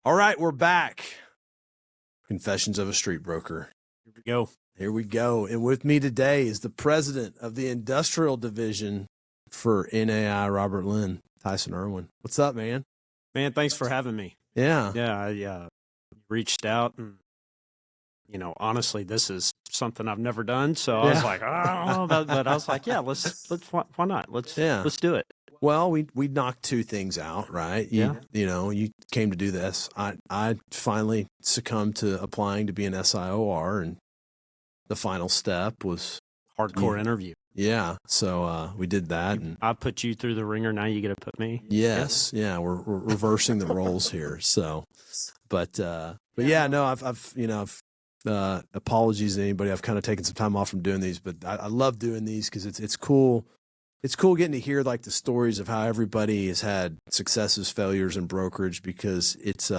All right, we're back. Confessions of a Street Broker. Here we go. Here we go. And with me today is the president of the industrial division for NAI Robert Lynn, Tyson Erwin. What's up, man? Man, thanks for having me. Yeah. Yeah, I reached out and, honestly, this is something I've never done. So I was like, I don't know, but I was like, yeah, let's why not? Let's do it. Well, we knocked two things out, right? You came to do this. I finally succumbed to applying to be an SIOR, and the final step was hardcore interview. Yeah, so we did that, and I put you through the ringer. Now you get to put me. Yes, yeah, we're reversing the roles here. So, but yeah, no, I've apologies to anybody. I've kind of taken some time off from doing these, but I love doing these because it's cool. It's cool getting to hear like the stories of how everybody has had successes, failures in brokerage, because it's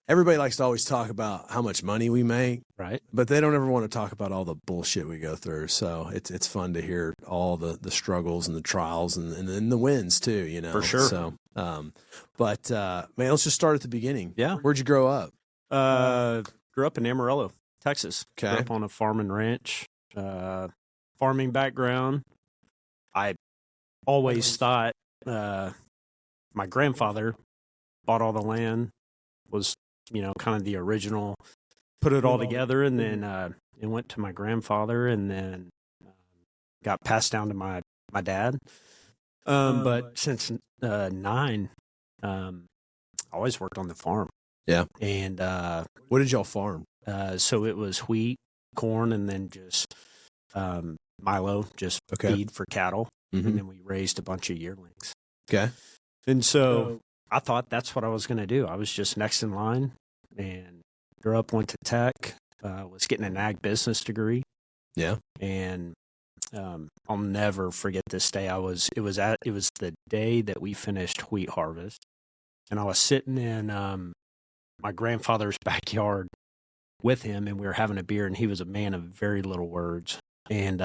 everybody likes to always talk about how much money we make, right? But they don't ever want to talk about all the bullshit we go through. So it's fun to hear all the struggles and the trials and the wins too, For sure. So, but man, let's just start at the beginning. Yeah. Where'd you grow up? Grew up in Amarillo, Texas. Okay. Grew up on a farm and ranch. Farming background. I always thought my grandfather bought all the land, was kind of the original, put it all together, and then it went to my grandfather, and then got passed down to my dad. But since 9, I always worked on the farm. Yeah. And what did y'all farm? So it was wheat, corn, and then just Milo, just feed for cattle. Mm-hmm. And then we raised a bunch of yearlings. Okay. And so I thought that's what I was going to do. I was just next in line, and grew up, went to tech, was getting an ag business degree. Yeah. And I'll never forget this day. It was the day that we finished wheat harvest, and I was sitting in my grandfather's backyard with him, and we were having a beer, and he was a man of very little words. And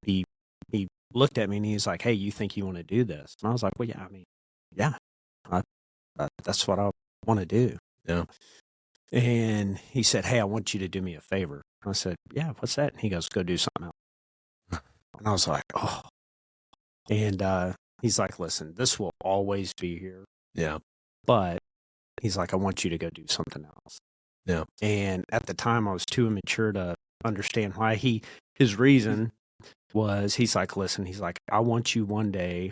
he looked at me and he's like, "Hey, you think you want to do this?" And I was like, "Well, yeah, that's what I want to do." Yeah. And he said, "Hey, I want you to do me a favor." I said, "Yeah, what's that?" And he goes, "Go do something else." And I was like, "Oh." And he's like, "Listen, this will always be here." Yeah. But he's like, "I want you to go do something else." Yeah. And at the time I was too immature to understand why. His reason was, he's like, "Listen," he's like, "I want you one day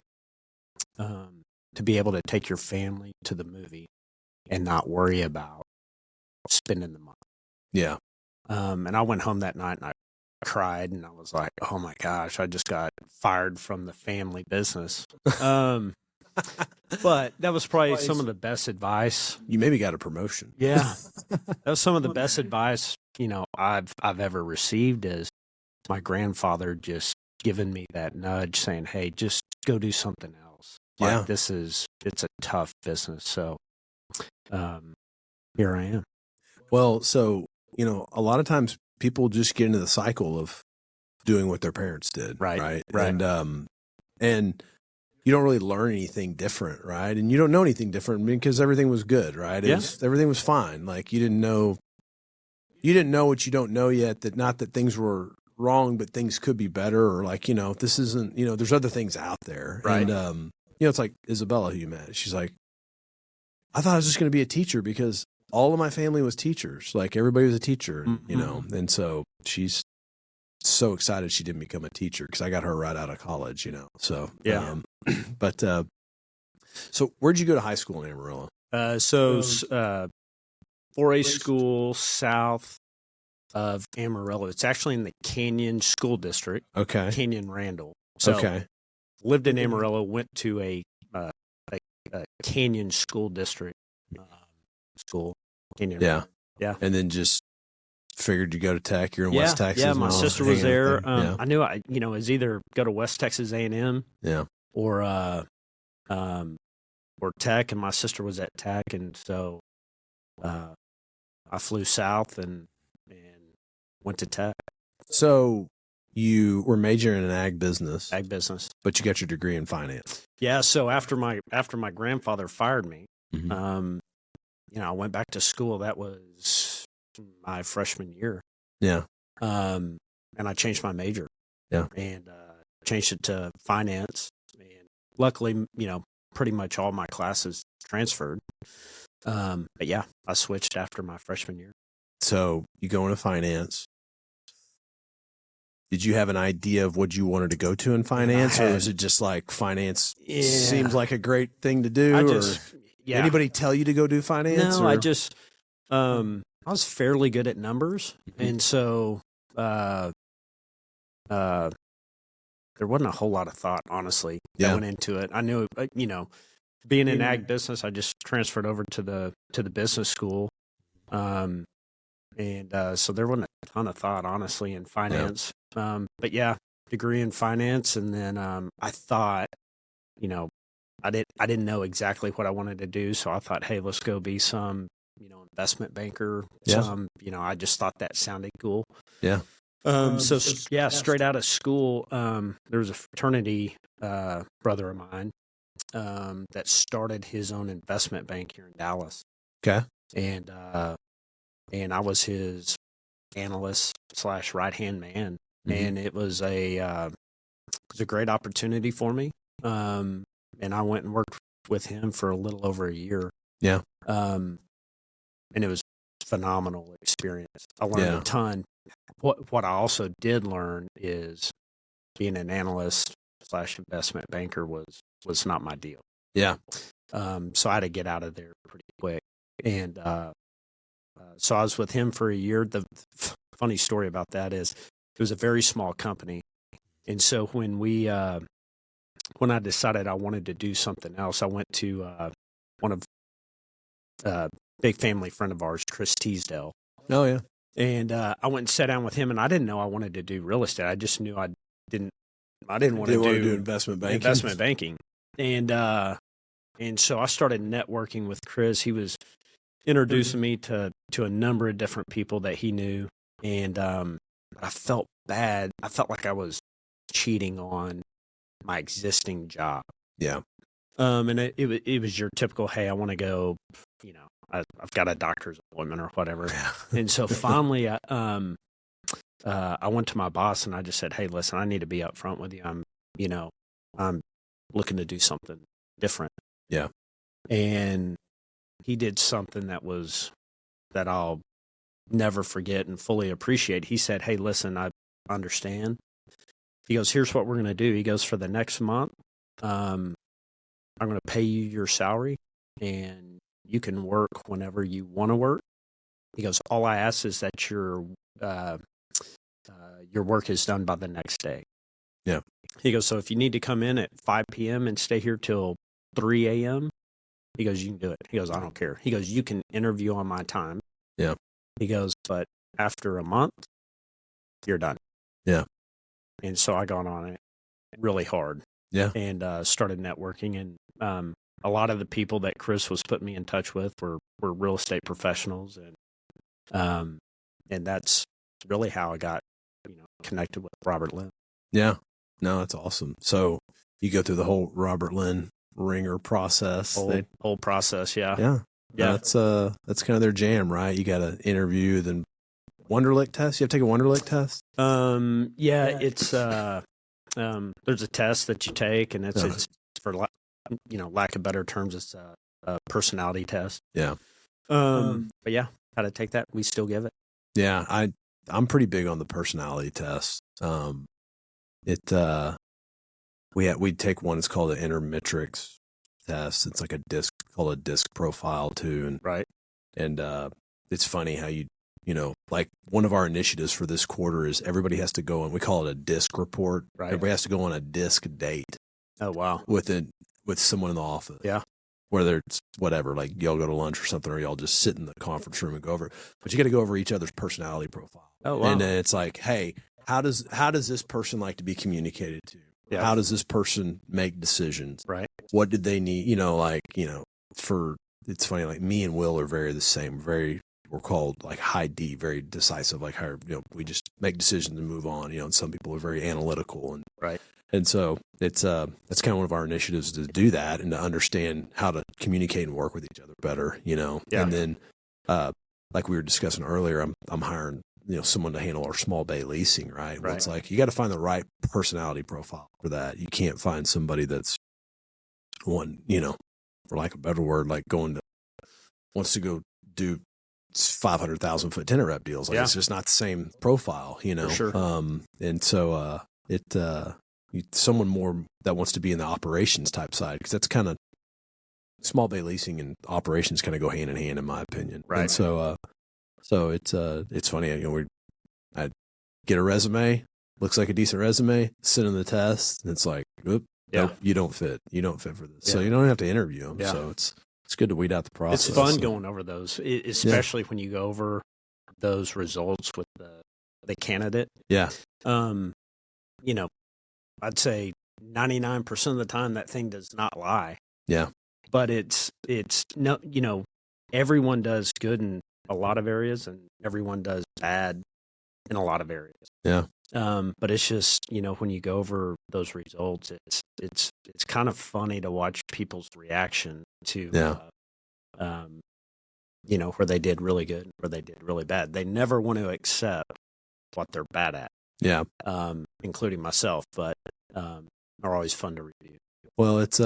to be able to take your family to the movie and not worry about spending the money." Yeah. And I went home that night and I cried, and I was like, "Oh my gosh, I just got fired from the family business." But that was probably some of the best advice. You maybe got a promotion. Yeah. That was some of the best advice, I've ever received, is my grandfather just giving me that nudge saying, "Hey, just go do something else." Yeah. Like, it's a tough business. So, here I am. Well, so, a lot of times people just get into the cycle of doing what their parents did. Right. And you don't really learn anything different, right? And you don't know anything different because everything was good, right? Everything was fine. Like, you didn't know what you don't know yet, that not that things were wrong, but things could be better, or like, this isn't, there's other things out there. Right. And, it's like Isabella, who you met. She's like, "I thought I was just going to be a teacher because all of my family was teachers. Like, everybody was a teacher, Mm-hmm. and so she's so excited she didn't become a teacher because I got her right out of college, So, Yeah. But, so where'd you go to high school in Amarillo? 4A school south of Amarillo. It's actually in the Canyon School District. Okay. Canyon Randall. So lived in Amarillo, went to a Canyon School District school. Canyon. Yeah. Yeah. And then just figured you go to tech. You're in West Texas. Yeah, my sister was there. Yeah. I knew it was either go to West Texas A&M. Yeah. Or tech, and my sister was at tech, and so I flew south and went to tech. So you were majoring in ag business, but you got your degree in finance. Yeah. So after my grandfather fired me, Mm-hmm. I went back to school. That was my freshman year. Yeah. And I changed my major. Yeah. And changed it to finance. And luckily, pretty much all my classes transferred. But yeah, I switched after my freshman year. So you go into finance. Did you have an idea of what you wanted to go to in finance, or was it just like finance seems like a great thing to do? Anybody tell you to go do finance? No, I was fairly good at numbers, and so there wasn't a whole lot of thought, honestly, that went into it. I knew, being in ag business, I just transferred over to the business school, and so there wasn't a ton of thought, honestly, in finance. But yeah, degree in finance, and then I thought, I didn't know exactly what I wanted to do, so I thought, hey, let's go be some, investment banker. Yeah. I just thought that sounded cool. Yeah. Straight out of school, there was a fraternity brother of mine that started his own investment bank here in Dallas. Okay. And I was his analyst / right-hand man. And it was a great opportunity for me. And I went and worked with him for a little over a year. Yeah. And it was a phenomenal experience. I learned a ton. What I also did learn is being an analyst / investment banker was not my deal. Yeah. So I had to get out of there pretty quick. And so I was with him for a year. The funny story about that is it was a very small company. And so when I decided I wanted to do something else, I went to one of big family friend of ours, Chris Teasdale. Oh, yeah. And I went and sat down with him, and I didn't know I wanted to do real estate. I just knew I didn't want to do investment banking. And so I started networking with Chris. He was introducing me to a number of different people that he knew, and I felt bad. I felt like I was cheating on my existing job. Yeah. And it was your typical, hey, I want to go, I've got a doctor's appointment or whatever. Yeah. And so finally, I went to my boss and I just said, hey, listen, I need to be upfront with you. I'm looking to do something different. Yeah. And he did something that I'll never forget and fully appreciate. He said, hey, listen, I understand. He goes, here's what we're going to do. He goes, for the next month, I'm going to pay you your salary and you can work whenever you want to work. He goes, all I ask is that your work is done by the next day. Yeah. He goes, so if you need to come in at 5 p.m. and stay here till 3 a.m., he goes, you can do it. He goes, I don't care. He goes, you can interview on my time. Yeah. He goes, but after a month, you're done. Yeah. And so I got on it really hard. Yeah. And started networking. And a lot of the people that Chris was putting me in touch with were real estate professionals. And that's really how I got, connected with Robert Lynn. Yeah. No, that's awesome. So you go through the whole Robert Lynn ringer process. Whole process. Yeah. Yeah. Yeah. That's kind of their jam, right? You got to interview, then Wonderlic test. You have to take a Wonderlic test. Yeah, it's there's a test that you take, and it's for lack of better terms, it's a personality test. Yeah. But yeah, how to take that? We still give it. Yeah, I'm pretty big on the personality test. We'd take one. It's called an intermetrics test. It's like called a disc profile too, and right. And it's funny how like one of our initiatives for this quarter is everybody has to go on. We call it a disc report. Right. Everybody has to go on a disc date. Oh wow. With someone in the office. Yeah. Whether it's whatever, like y'all go to lunch or something, or y'all just sit in the conference room and go over. But you got to go over each other's personality profile. Oh wow. And then it's like, hey, how does this person like to be communicated to? Yeah. How does this person make decisions? Right. What did they need? It's funny, like me and Will are very the same, very were called like high D, very decisive, like how, we just make decisions and move on, and some people are very analytical, and Right. And so it's that's kind of one of our initiatives to do that and to understand how to communicate and work with each other better, Yeah. And then, like we were discussing earlier, I'm hiring someone to handle our small bay leasing, right? Well, it's like you got to find the right personality profile for that. You can't find somebody that's one, for lack of a better word, like wants to go do 500,000-foot tenant rep deals. Like it's just not the same profile, For sure. And so someone more that wants to be in the operations type side, because that's kind of small bay leasing and operations kind of go hand in hand, in my opinion. Right. And so it's funny. I get a resume, looks like a decent resume, send them the test, and it's like, nope, you don't fit. You don't fit for this. So you don't have to interview them. So it's good to weed out the process. It's fun going over those, especially when you go over those results with the candidate. Yeah. I'd say 99% of the time that thing does not lie. Yeah. But it's no, everyone does good in a lot of areas and everyone does bad in a lot of areas. Yeah. But it's just, when you go over those results, it's kind of funny to watch people's reaction to, where they did really good, where they did really bad. They never want to accept what they're bad at. Yeah. Including myself, but are always fun to review. Well, it's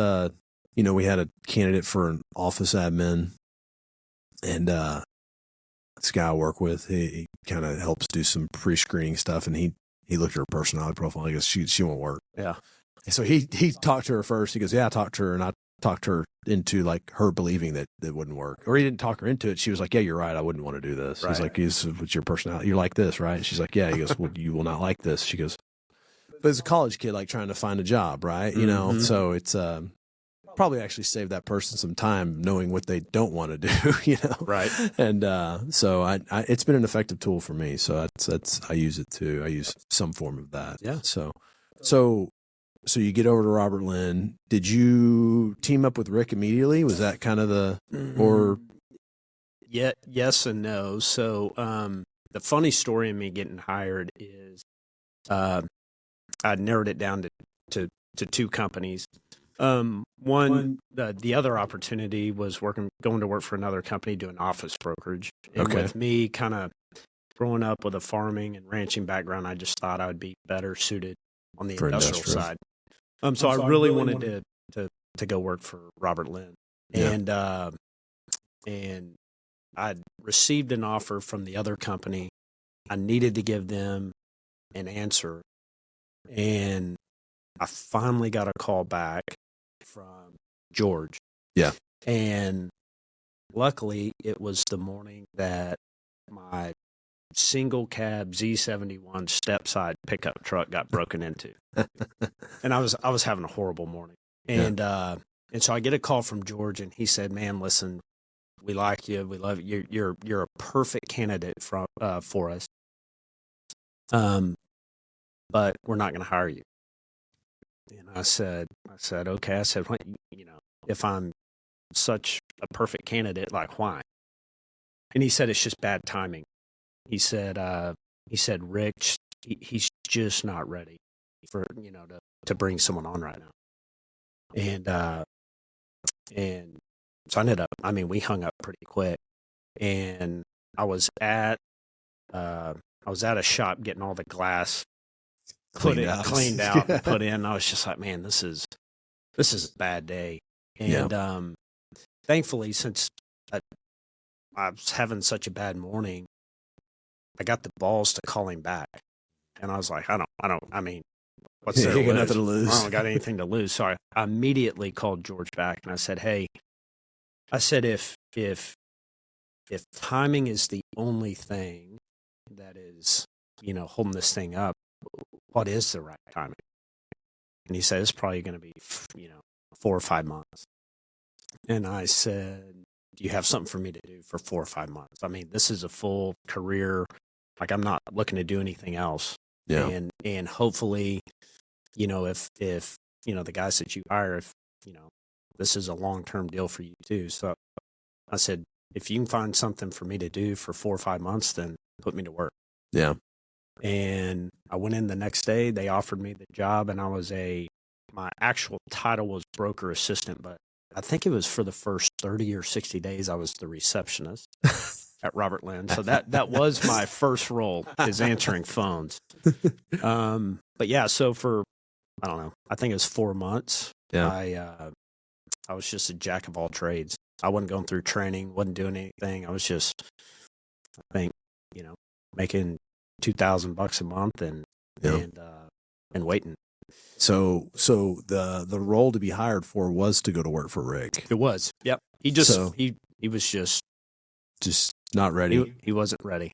we had a candidate for an office admin, and this guy I work with, he kind of helps do some pre-screening stuff, and he looked at her personality profile. He goes, she won't work. Yeah. So he talked to her first. He goes, yeah, I talked to her, and I talked her into like her believing that it wouldn't work, or he didn't talk her into it. She was like, yeah, you're right, I wouldn't want to do this. He's like, what's your personality? You're like this, right? She's like, yeah. He goes, well, you will not like this. She goes, but as a college kid, like trying to find a job, right? So it's probably actually save that person some time knowing what they don't want to do, Right. And so I it's been an effective tool for me. So that's I use it too. I use some form of that. Yeah. So you get over to Robert Lynn. Did you team up with Rick immediately? Was that kind of or? Yeah, yes and no. So the funny story of me getting hired is I narrowed it down to two companies. One, the other opportunity was going to work for another company doing office brokerage. And with me kind of growing up with a farming and ranching background, I just thought I would be better suited on the industrial side. So I really wanted to go work for Robert Lynn. Yeah. And I'd received an offer from the other company. I needed to give them an answer. And I finally got a call back from George. Yeah. And luckily, it was the morning that my single cab Z71 step side pickup truck got broken into. And I was having a horrible morning. And so I get a call from George, and he said, man, listen, we like you. We love you. You're a perfect candidate for us. But we're not going to hire you. And I said, okay. I said, if I'm such a perfect candidate, like why? And he said, it's just bad timing. He said, Rick, he's just not ready for, to bring someone on right now. And so I ended up, we hung up pretty quick, and I was at a shop getting all the glass cleaned out and put in. And I was just like, man, this is a bad day. And thankfully, since I was having such a bad morning, I got the balls to call him back. And I was like, what's there to lose? Nothing to lose. I don't got anything to lose. So I immediately called George back, and I said, hey, if timing is the only thing that is, holding this thing up, what is the right timing? And he said, it's probably going to be, 4 or 5 months. And I said, do you have something for me to do for 4 or 5 months? This is a full career. Like, I'm not looking to do anything else. Yeah. And hopefully, if the guys that you hire, if, this is a long-term deal for you too. So I said, if you can find something for me to do for 4 or 5 months, then put me to work. Yeah. And I went in the next day. They offered me the job, and my actual title was broker assistant, but I think it was for the first 30 or 60 days I was the receptionist at Robert Lynn. So that was my first role, is answering phones. But yeah, so for, I don't know, I think it was 4 months. Yeah. I was just a jack of all trades. I wasn't going through training, wasn't doing anything. I was just, I think, making $2,000 a month and waiting. So the role to be hired for was to go to work for Rick. It was. Yep. He was just not ready. He wasn't ready.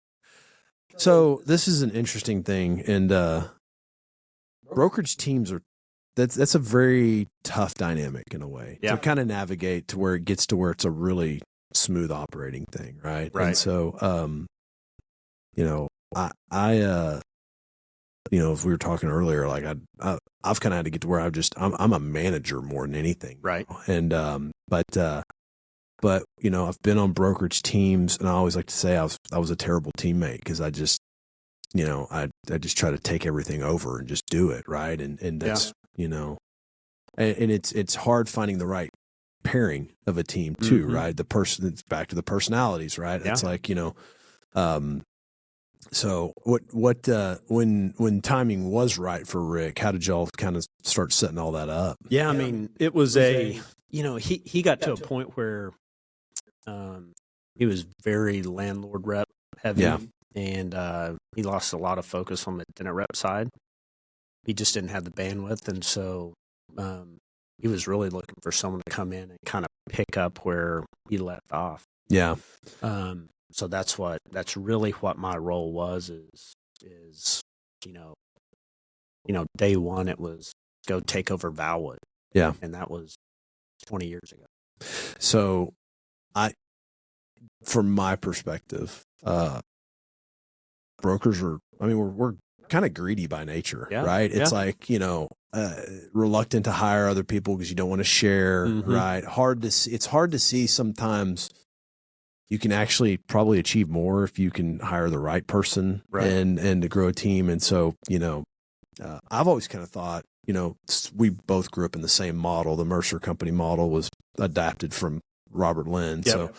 So this is an interesting thing, and brokerage teams that's a very tough dynamic in a way to kind of navigate to where it gets to where it's a really smooth operating thing, right? Right. And so, I if we were talking earlier, like I've kind of had to get to where I'm a manager more than anything, right? And but I've been on brokerage teams, and I always like to say I was a terrible teammate because I just I just try to take everything over and just do it, right? And that's and it's hard finding the right pairing of a team too, right? It's back to the personalities, right? Yeah. It's like so when timing was right for Rick, how did y'all kind of start setting all that up? Yeah, I mean, it was he got to a point where he was very landlord rep heavy, and he lost a lot of focus on the tenant rep side. He just didn't have the bandwidth, and so he was really looking for someone to come in and kind of pick up where he left off. Yeah. So that's really what my role was is day one it was go take over Valwood. Yeah. And that was 20 years ago. So from my perspective, brokers we're kind of greedy by nature, right? It's like, reluctant to hire other people because you don't want to share, right? It's hard to see sometimes. You can actually probably achieve more if you can hire the right person, right, and to grow a team. And so, I've always kind of thought, we both grew up in the same model. The Mercer company model was adapted from Robert Lynn. Yep.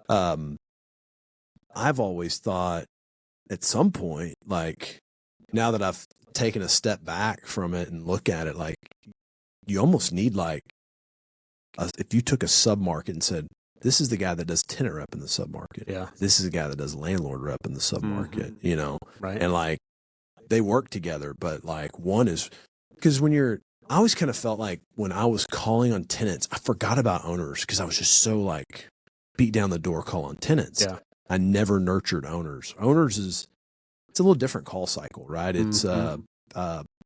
So, I've always thought at some point, like now that I've taken a step back from it and look at it, like you almost need if you took a sub-market and said, this is the guy that does tenant rep in the submarket. Yeah. This is the guy that does landlord rep in the submarket, right. And like they work together, but like one is because I always kind of felt like when I was calling on tenants, I forgot about owners because I was just so like beat down the door call on tenants. Yeah. I never nurtured owners. Owners it's a little different call cycle, right? It's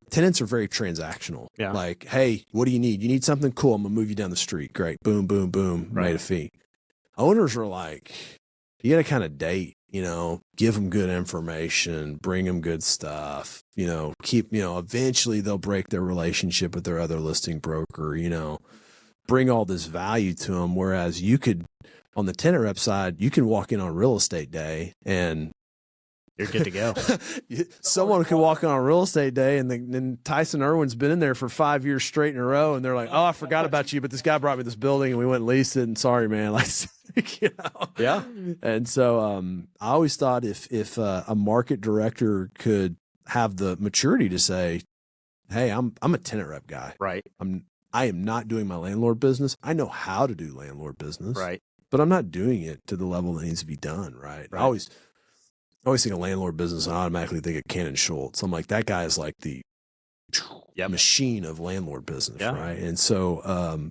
tenants are very transactional. Yeah. Like, hey, what do you need? You need something? Cool. I'm gonna move you down the street. Great. Boom, boom, boom. Right. Made a fee. Owners are like, you got to kind of date, give them good information, bring them good stuff, eventually they'll break their relationship with their other listing broker, bring all this value to them. Whereas you could, on the tenant rep side, you can walk in on real estate day and you're good to go. Someone could walk on real estate day and then Tyson Erwin's been in there for 5 years straight in a row. And they're like, oh, I forgot about you, but this guy brought me this building and we went and leased it. And sorry, man. Like, Yeah. And so I always thought if a market director could have the maturity to say, hey, I'm a tenant rep guy. Right. I am not doing my landlord business. I know how to do landlord business. Right. But I'm not doing it to the level that needs to be done. Right. I always think of landlord business and I automatically think of Ken Schultz. I'm like, that guy is like the machine of landlord business, right? And so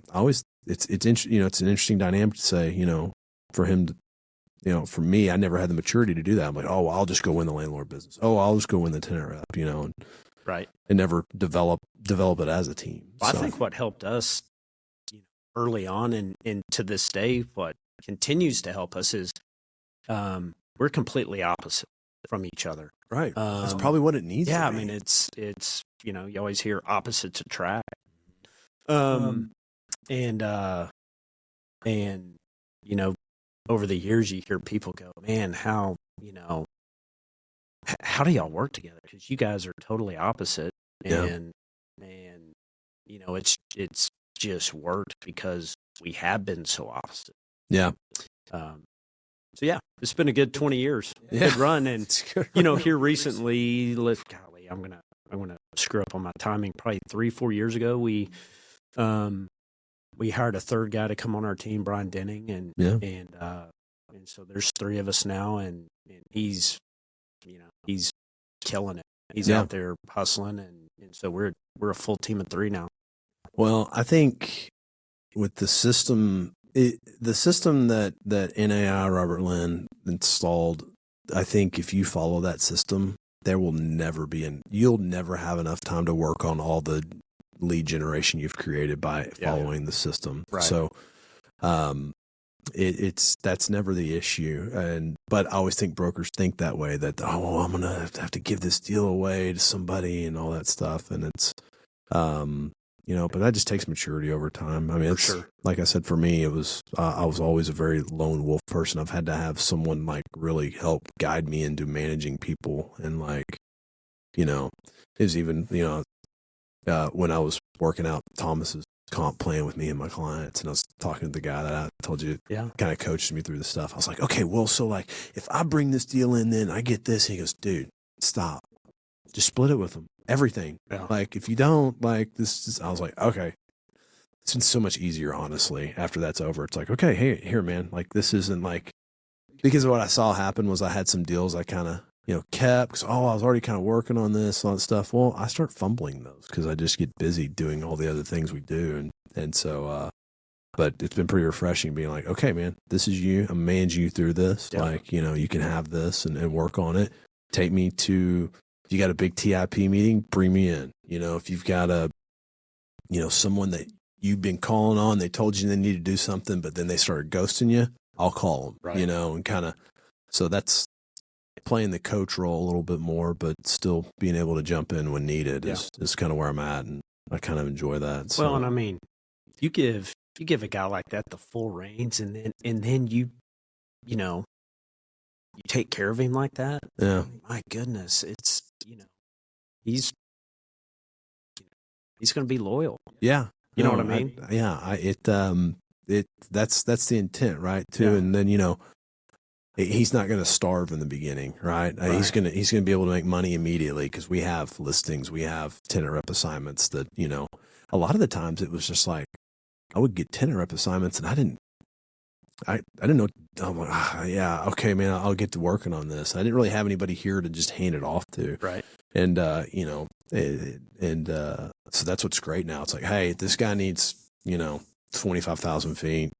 it's an interesting dynamic to say, for him to, for me, I never had the maturity to do that. I'm like, oh, well, I'll just go win the landlord business. Oh, I'll just go win the tenant rep, and right, and never develop it as a team. Well, I think what helped us early on and to this day, what continues to help us is we're completely opposite from each other. Right. That's probably what it needs to be. I mean, it's you always hear opposites attract. And over the years, you hear people go, man, how do y'all work together? Because you guys are totally opposite. And, it's just worked because we have been so opposite. Yeah. So yeah, it's been a good 20 years, good run. And, here recently, golly, I'm going to screw up on my timing. Probably 3-4 years ago, we hired a third guy to come on our team, Brian Denning. And so there's 3 of us now, and he's killing it. He's out there hustling. And so we're a full team of 3 now. Well, I think with the system, that NAI Robert Lynn installed, I think if you follow that system, you'll never have enough time to work on all the lead generation you've created by following the system. Right. So, that's never the issue. But I always think brokers think that way, that, I'm going to have to give this deal away to somebody and all that stuff. And it's, but that just takes maturity over time. I mean, it's, sure. Like I said, for me, it was, I was always a very lone wolf person. I've had to have someone like really help guide me into managing people. And it was even, when I was working out Thomas's comp plan with me and my clients, and I was talking to the guy that I told you kind of coached me through the stuff. I was like, okay, well, so like if I bring this deal in, then I get this. And he goes, dude, stop. Just split it with them. Everything. Yeah. Like if you don't like this, I was like, okay. It's been so much easier, honestly, after that's over. It's like, okay, hey, here, man, like this isn't like, because what I saw happen was I had some deals I kind of, kept because, I was already kind of working on this, all that stuff. Well, I start fumbling those because I just get busy doing all the other things we do. And so, but it's been pretty refreshing being like, okay, man, this is you. I'm managing you through this. Yeah. Like, you can have this and work on it. Take me to, if you got a big TIP meeting, bring me in. If you've got someone that you've been calling on, they told you they need to do something, but then they started ghosting you, I'll call them, right. And kind of, so that's playing the coach role a little bit more, but still being able to jump in when needed is kind of where I'm at. And I kind of enjoy that. So. Well, and I mean, you give a guy like that the full reins and then you take care of him like that. Yeah. My goodness. It's, he's going to be loyal. Yeah. You know what I mean? That's the intent, right? Too. Yeah. And then, he's not going to starve in the beginning, right? Right. He's going to be able to make money immediately because we have listings, we have 10 rep assignments that, a lot of the times it was just like, I would get 10 rep assignments and I didn't know. I'm like, yeah, okay, man, I'll get to working on this. I didn't really have anybody here to just hand it off to. Right. And, so that's what's great now. It's like, hey, this guy needs, 25,000 feet,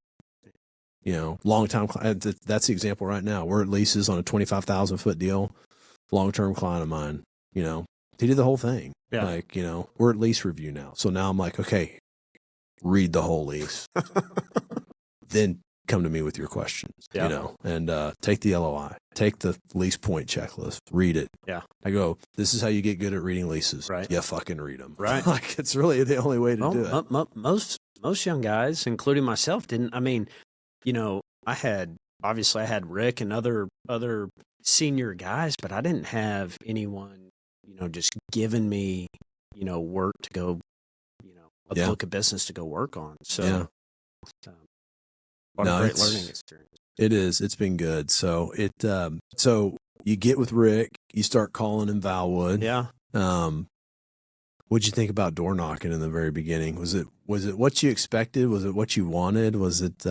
long-time client. That's the example right now. We're at leases on a 25,000 foot deal, long-term client of mine, he did the whole thing. Yeah. Like, we're at lease review now. So now I'm like, okay, read the whole lease, then come to me with your questions, and take the LOI, take the lease point checklist, read it. Yeah. I go, this is how you get good at reading leases. Right. Yeah, fucking read them. Right. Like it's really the only way to do it. Most young guys, including myself, didn't. I mean, I had Rick and other senior guys, but I didn't have anyone, just giving me, work to go, a book of business to go work on. So, what a great learning experience. It is. It's been good. So so you get with Rick, you start calling in Valwood. Yeah. What'd you think about door knocking in the very beginning? Was it what you expected? Was it what you wanted? Was it?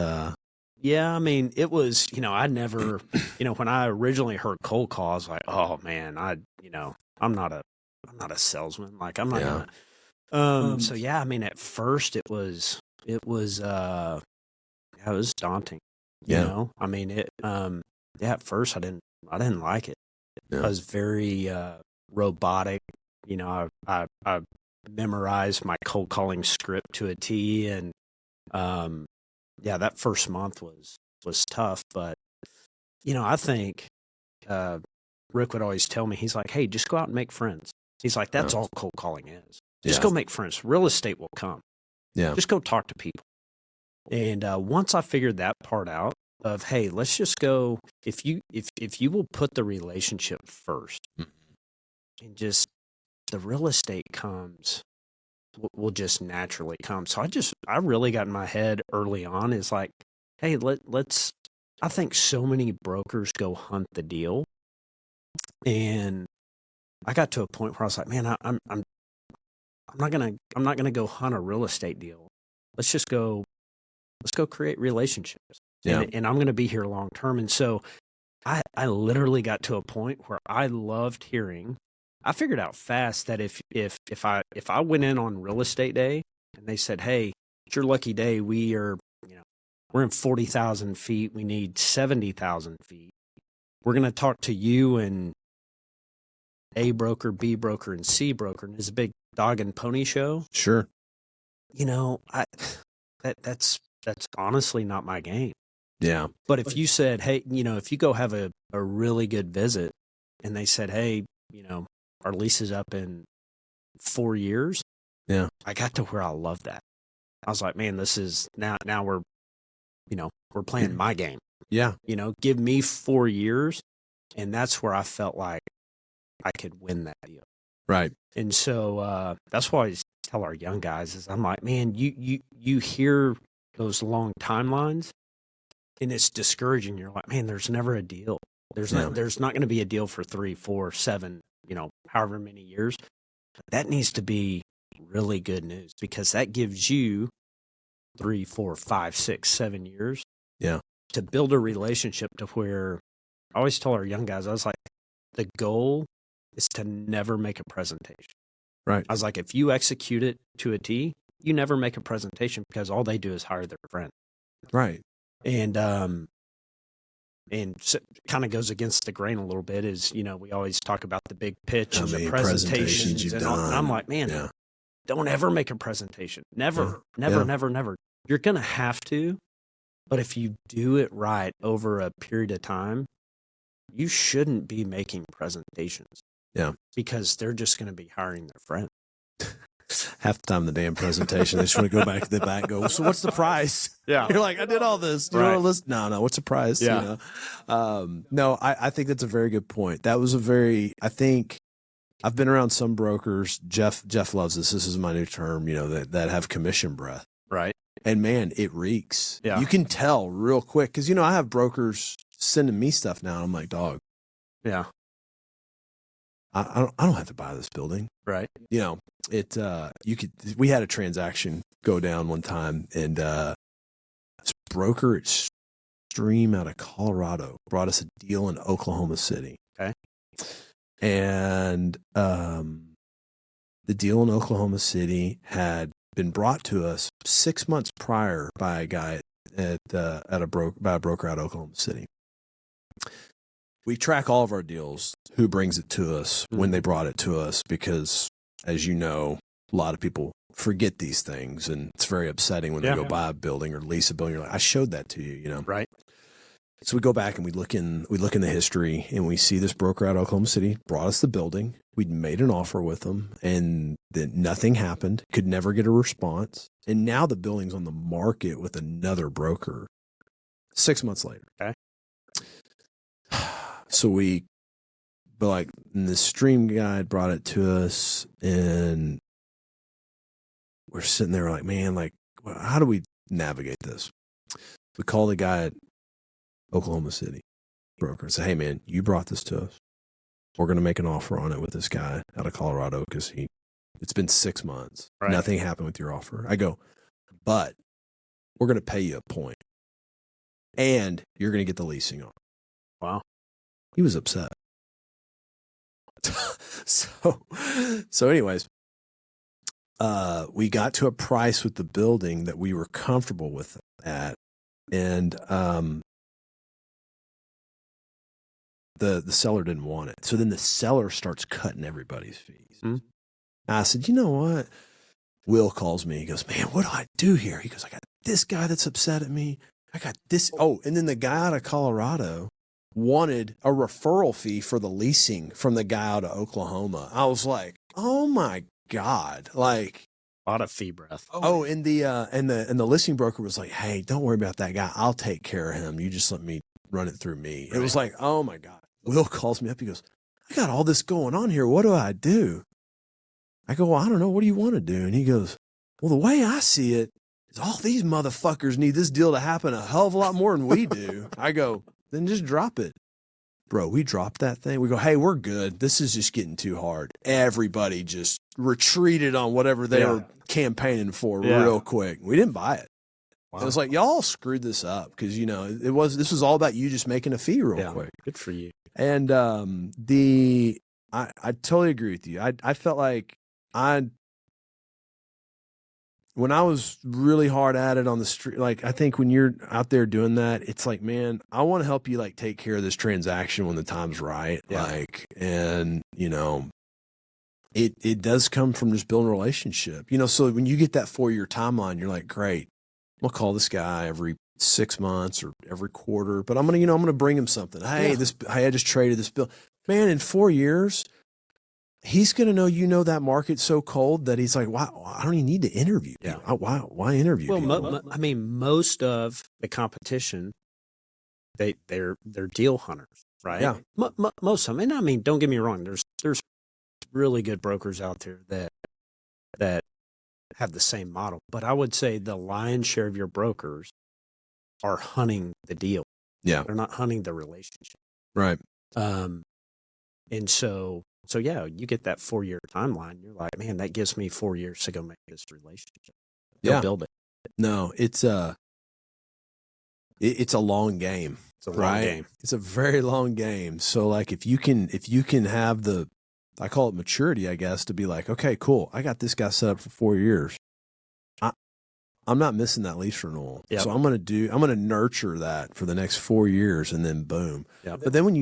Yeah, I mean, it was. I never. When I originally heard cold call, I was like, oh man, I'm not a salesman. Like I'm not gonna. So yeah, I mean, at first it was daunting. I mean, at first I didn't like it. Yeah. I was very robotic. I memorized my cold calling script to a T, and that first month was tough. But I think Rick would always tell me, he's like, "Hey, just go out and make friends." He's like, "That's all cold calling is. Just go make friends. Real estate will come. Yeah, just go talk to people." And once I figured that part out, of, hey, let's just go. If you will put the relationship first, and just the real estate comes, will just naturally come. So I really got in my head early on is like, hey, let's. I think so many brokers go hunt the deal, and I got to a point where I was like, man, I'm not gonna go hunt a real estate deal. Let's go create relationships. Yeah. And I'm going to be here long term. And so I literally got to a point where I loved hearing. I figured out fast that if I went in on real estate day and they said, hey, it's your lucky day. We're in 40,000 feet. We need 70,000 feet. We're going to talk to you and A broker, B broker, and C broker. And it's a big dog and pony show. Sure. That's honestly not my game. Yeah. But if you said, hey, if you go have a really good visit and they said, hey, our lease is up in 4 years. Yeah. I got to where I love that. I was like, man, this is now we're playing my game. Yeah. Give me 4 years. And that's where I felt like I could win that deal. Right. And so that's why I tell our young guys is I'm like, man, you hear those long timelines and it's discouraging. You're like, man, there's never a deal. There's not going to be a deal for 3, 4, 7, however many years. But that needs to be really good news because that gives you 3, 4, 5, 6, 7 years. Yeah. To build a relationship to where I always tell our young guys, I was like, the goal is to never make a presentation. Right. I was like, if you execute it to a T, you never make a presentation because all they do is hire their friend. Right. And so kind of goes against the grain a little bit is, we always talk about the big pitch and the presentations you've and done. all. And I'm like, man, don't ever make a presentation. Never. You're going to have to, but if you do it right over a period of time, you shouldn't be making presentations. Yeah. Because they're just going to be hiring their friend. Half the time the damn presentation, they just want to go back to the back and go, so what's the price? Yeah. You're like, I did all this. Do you want to listen? No, what's the price? Yeah. No, I think that's a very good point. That was I think I've been around some brokers. Jeff loves this. This is my new term, that have commission breath. Right. And man, it reeks. Yeah. You can tell real quick. Cause I have brokers sending me stuff now. And I'm like, dog. Yeah. I don't have to buy this building. Right. We had a transaction go down one time and this broker extreme out of Colorado brought us a deal in Oklahoma City. Okay. And the deal in Oklahoma City had been brought to us 6 months prior by a guy by a broker out of Oklahoma City. We track all of our deals, who brings it to us, when they brought it to us, because as you know, a lot of people forget these things and it's very upsetting when they go buy a building or lease a building. You're like, I showed that to you, Right. So we go back and we look in the history and we see this broker out of Oklahoma City brought us the building. We'd made an offer with them and then nothing happened, could never get a response. And now the building's on the market with another broker 6 months later. Okay. So the stream guide brought it to us and we're sitting there like, man, like, how do we navigate this? We call the guy at Oklahoma City broker and say, hey man, you brought this to us. We're going to make an offer on it with this guy out of Colorado because it's been 6 months. Right. Nothing happened with your offer. I go, but we're going to pay you a point and you're going to get the leasing on. Wow. He was upset. So anyways, we got to a price with the building that we were comfortable with at, and the seller didn't want it. So then the seller starts cutting everybody's fees. Mm-hmm. I said, you know what? Will calls me. He goes, man, what do I do here? He goes, I got this guy that's upset at me. I got this. Oh, and then the guy out of Colorado wanted a referral fee for the leasing from the guy out of Oklahoma. I was like, oh my God. Like, A lot of fee breath. Oh, and the listing broker was like, "Hey, don't worry about that guy. I'll take care of him. You just let me run it through me." It was like, oh my God. Will calls me up. He goes, "I got all this going on here. What do I do?" I go, "Well, I don't know. What do you want to do?" And he goes, "Well, the way I see it is all these motherfuckers need this deal to happen a hell of a lot more than we do." I go, "Then just drop it." Bro, we dropped that thing. We go, "Hey, we're good. This is just getting too hard." Everybody just retreated on whatever they were campaigning for real quick. We didn't buy it. Wow. It was like, y'all screwed this up because, this was all about you just making a fee real quick. Good for you. And I totally agree with you. I felt like when I was really hard at it on the street, like I think when you're out there doing that, it's like, man, I want to help you like take care of this transaction when the time's right. Yeah. Like, and it does come from just building a relationship, so when you get that 4-year timeline, you're like, great, I'm gonna call this guy every 6 months or every quarter, but I'm gonna bring him something. Hey, I just traded this bill, man, in 4 years. He's going to know, that market's so cold that he's like, "Wow, I don't even need to interview. Yeah. Why interview?" Well, most of the competition, they're deal hunters, right? Yeah. Most of them. And don't get me wrong. There's really good brokers out there that have the same model. But I would say the lion's share of your brokers are hunting the deal. Yeah. They're not hunting the relationship. Right. And so yeah, you get that 4-year timeline. You're like, man, that gives me 4 years to go make this relationship. Go build it. No, it's a long game. It's a long game. It's a very long game. So like if you can have I call it maturity, I guess, to be like, okay, cool, I got this guy set up for 4 years. I'm not missing that lease renewal. Yep. So I'm going to nurture that for the next 4 years, and then boom. Yep. But then when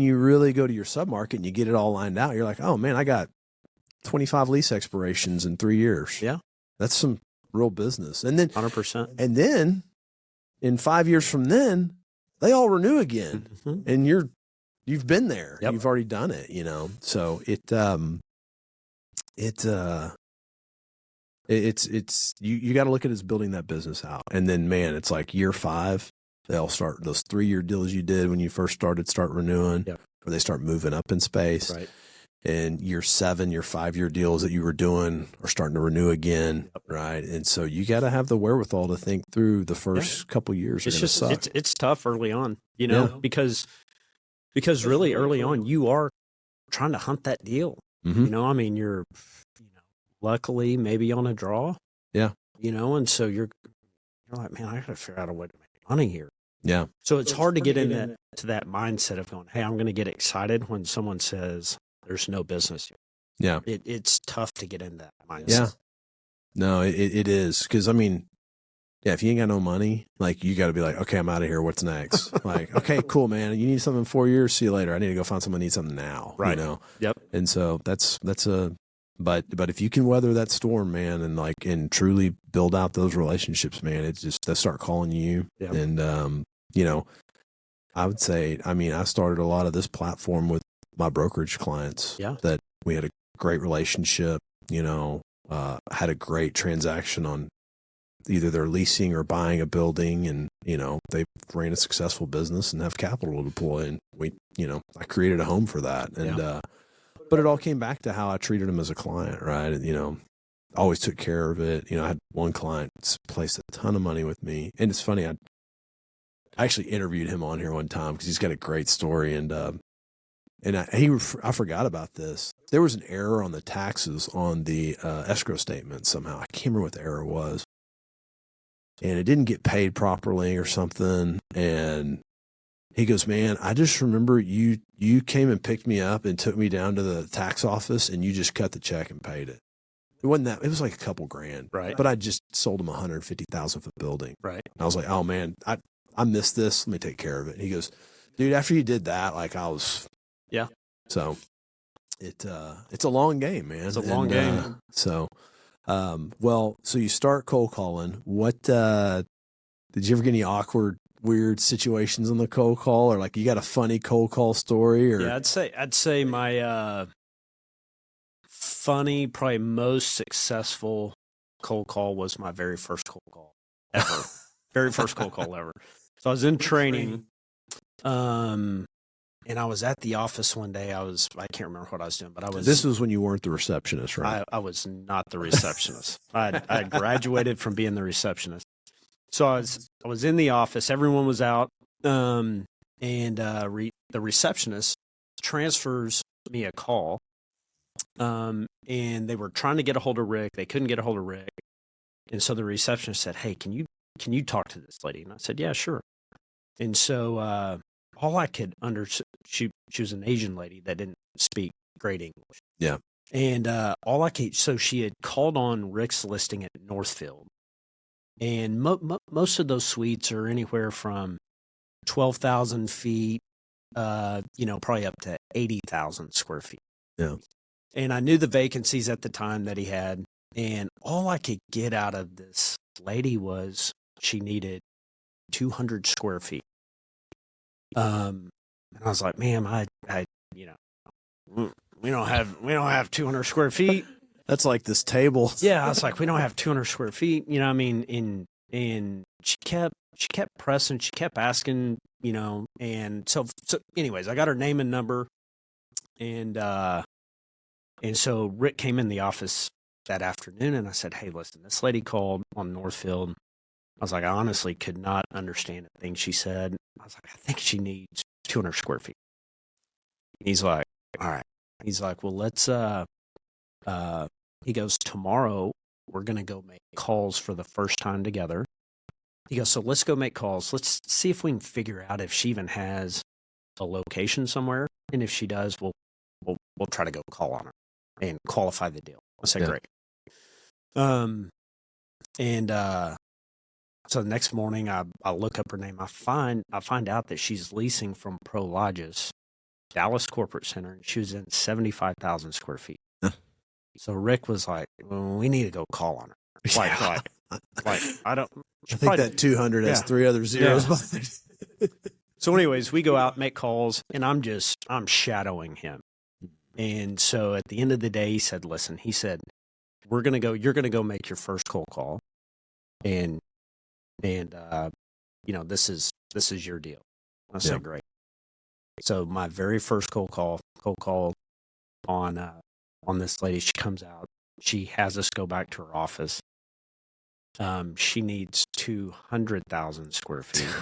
you really go to your submarket and you get it all lined out, you're like, oh man, I got 25 lease expirations in 3 years. Yeah. That's some real business. And then 100%. And then in 5 years from then, they all renew again. Mm-hmm. And you've been there. Yep. You've already done it, So it's you got to look at it as building that business out. And then, man, it's like year 5, they'll start those 3-year deals you did when you first start renewing, or they start moving up in space. Right. And year 7, your 5-year deals that you were doing are starting to renew again. Yep. Right. And so you got to have the wherewithal to think through the first couple years. It's just, it's tough early on, because really early on you are trying to hunt that deal. Mm-hmm. You're, luckily maybe on a draw. Yeah. And so you're like, man, I got to figure out a way to make money here. Yeah. So it's hard to get into that mindset of going, hey, I'm going to get excited when someone says there's no business here. Yeah. It's tough to get in that mindset. Yeah. No, it is. Because, if you ain't got no money, like, you got to be like, okay, I'm out of here. What's next? Like, okay, cool, man. You need something in 4 years? See you later. I need to go find someone who needs something now. Right. Yep. And so that's but if you can weather that storm, man, and truly build out those relationships, man, it's just, they'll start calling you. Yep. And, I would say, I started a lot of this platform with my brokerage clients. Yeah. That we had a great relationship, had a great transaction on either they're leasing or buying a building, and, they ran a successful business and have capital to deploy. And we, I created a home for that. And, but it all came back to how I treated them as a client, right? And, always took care of it. I had one client placed a ton of money with me. And it's funny, I actually interviewed him on here one time because he's got a great story. And I forgot about this. There was an error on the taxes on the escrow statement somehow. I can't remember what the error was. And it didn't get paid properly or something. And he goes, man, I just remember you came and picked me up and took me down to the tax office, and you just cut the check and paid it. It wasn't that, it was like a couple grand. Right. But I just sold him $150,000 for the building. Right. And I was like, oh man, I missed this. Let me take care of it. And he goes, dude, after you did that, like, I was. Yeah. So it's a long game, man. It's a long game. So you start cold calling. What, did you ever get any awkward, weird situations on the cold call, or like you got a funny cold call story? Or yeah, I'd say my funny, probably most successful cold call was my very first cold call ever. Very first cold call ever. So I was in training, and I was at the office one day. I can't remember what I was doing, but I was. This was when you weren't the receptionist, right? I was not the receptionist. I graduated from being the receptionist. So I was in the office. Everyone was out, and the receptionist transfers me a call, and they were trying to get a hold of Rick. They couldn't get a hold of Rick, and so the receptionist said, "Hey, can you talk to this lady?" And I said, "Yeah, sure." And so all I could she was an Asian lady that didn't speak great English. Yeah. And so she had called on Rick's listing at Northfield. And most of those suites are anywhere from 12,000 feet, probably up to 80,000 square feet. Yeah. And I knew the vacancies at the time that he had. And all I could get out of this lady was she needed 200 square feet. And I was like, ma'am, we don't have 200 square feet. That's like this table. Yeah, I was like, we don't have 200 square feet. You know what I mean? And she kept pressing, she kept asking, and so anyways, I got her name and number. And so Rick came in the office that afternoon and I said, hey, listen, this lady called on Northfield. I was like, I honestly could not understand a thing she said. I was like, I think she needs 200 square feet. He's like, all right. He's like, well, let's, he goes, tomorrow we're going to go make calls for the first time together. He goes, so let's go make calls. Let's see if we can figure out if she even has a location somewhere. And if she does, we'll try to go call on her and qualify the deal. I said, great. So the next morning I look up her name. I find out that she's leasing from Prologis, Dallas Corporate Center, and she was in 75,000 square feet. So Rick was like, well, we need to go call on her. I think that 200 has 3 other zeros behind it. So anyways, we go out, make calls, and I'm shadowing him. And so at the end of the day, he said, listen, you're going to go make your first cold call. And this is your deal. I said, great. So my very first cold call on this lady, she comes out, she has us go back to her office. She needs 200,000 square feet.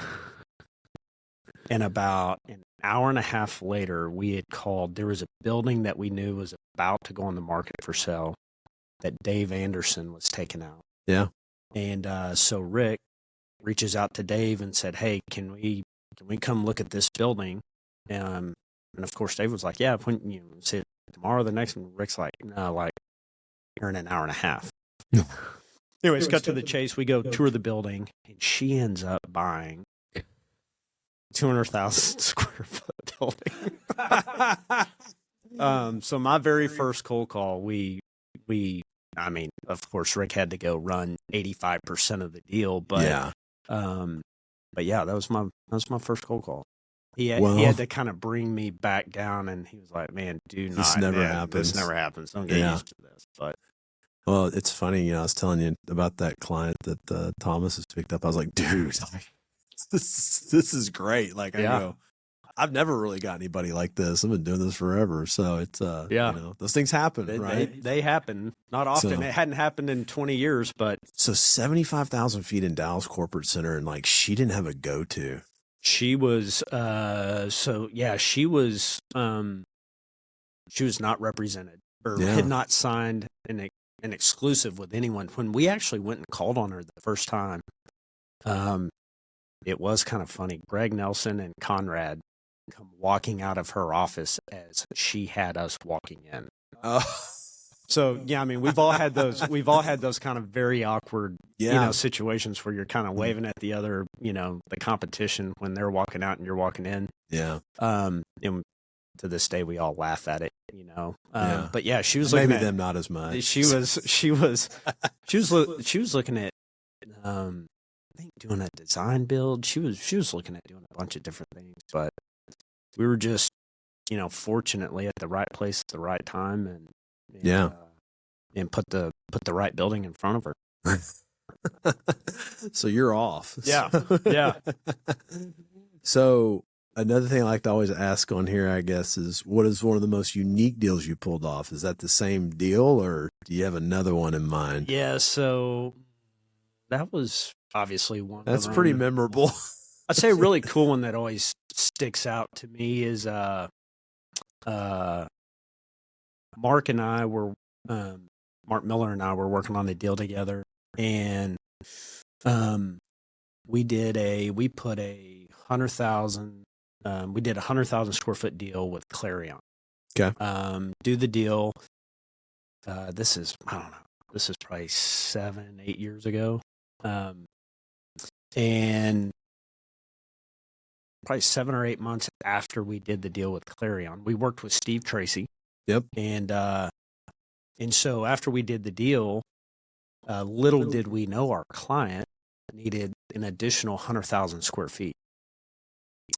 And about an hour and a half later, we had called. There was a building that we knew was about to go on the market for sale that Dave Anderson was taking out. Yeah. And so Rick reaches out to Dave and said, hey, can we come look at this building? And of course, Dave was like, yeah, when you see it tomorrow, the next one. Rick's like, no, like here in an hour and a half. Anyways, cut to the chase. We go tour the building, and she ends up buying 200,000 square foot building. So my very first cold call, of course, Rick had to go run 85% of the deal, but that was my first cold call. He had to kind of bring me back down, and he was like, "Man, this never happens. Don't get used to this." But well, it's funny. I was telling you about that client that Thomas has picked up. I was like, "Dude, this is great." Like, I go, I've never really got anybody like this. I've been doing this forever, so it's those things happen, right? They happen, not often. So, it hadn't happened in 20 years, but 75,000 feet in Dallas Corporate Center, and like she didn't have a go-to. She was she was not represented or had not signed an exclusive with anyone. When we actually went and called on her the first time, it was kind of funny. Greg Nelson and Conrad come walking out of her office as she had us walking in. So yeah, I mean, we've all had those kind of very awkward, situations where you're kind of waving at the other, the competition when they're walking out and you're walking in. Yeah. And to this day, we all laugh at it, but yeah, she was looking maybe at them not as much. She was looking at, I think doing a design build. She was looking at doing a bunch of different things, but we were just, fortunately at the right place at the right time and put the right building in front of her. So you're off. Yeah. Yeah. So another thing I like to always ask on here, I guess, is what is one of the most unique deals you pulled off? Is that the same deal, or do you have another one in mind? Yeah. So that was obviously one. That's pretty memorable. I'd say a really cool one that always sticks out to me is Mark and I were Mark Miller and I were working on a deal together, and we did a 100,000 square foot deal with Clarion. Okay. Do the deal. This is probably 7-8 years ago, and probably 7 or 8 months after we did the deal with Clarion, we worked with Steve Tracy. Yep. And so after we did the deal, little did we know our client needed an additional 100,000 square feet.